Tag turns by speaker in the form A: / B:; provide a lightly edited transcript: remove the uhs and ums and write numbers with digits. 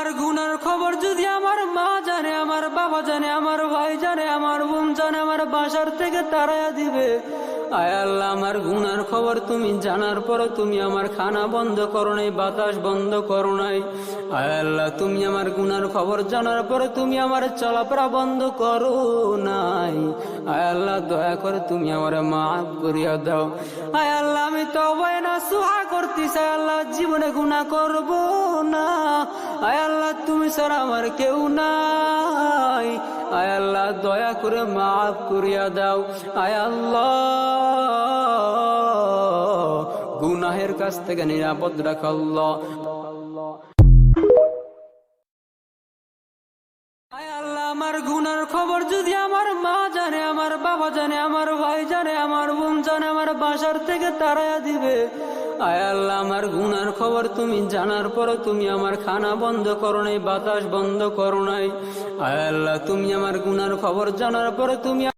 A: আমার গুনার খবর যদি আমার মা জানে, আমার বাবা জানে, আমার ভাই জানে, আমার বোন জানে, আমার বাসার থেকে তাড়াইয়া দিবে। আয় আল্লাহ, আমার গুনার খবর তুমি জানার পরও তুমি আমার খানা বন্ধ করো নাই, বাতাস বন্ধ করো নাই। আয় আল্লাহ, তুমি আমার গুনার খবর জানার পরে তুমি আমার চলাফেরা বন্ধ করো নাই। আয় আল্লাহ, দয়া করে তুমি আমার মাফ করিয়া দাও। আয় আল্লাহ, আমি তওবা নাসুহা করতেছি। আয় আল্লাহ, জীবনে গুনাহ করব না। আয় আল্লাহ, তুমি ছাড়া আমার কেউ নাই। আয় আল্লাহ, দয়া করে মাফ করিয়া দাও। আয় আল্লাহ, গুনাহের কাছ থেকে নিরাপদ রাখ আল্লাহ। আয় আল্লাহ, আমার গুনার খবর যদি আমার মা জানে, আমার বাবা জানে, আমার ভাই জানে, আমার বোন জানে, আমার বাসার থেকে তাড়াইয়া দিবে। আয় আল্লাহ, আমার গুনার খবর তুমি জানার পরও তুমি আমার খানা বন্ধ করো নাই, বাতাস বন্ধ করো নাই। আয় আল্লাহ, তুমি আমার গুনার খবর জানার পরে তুমি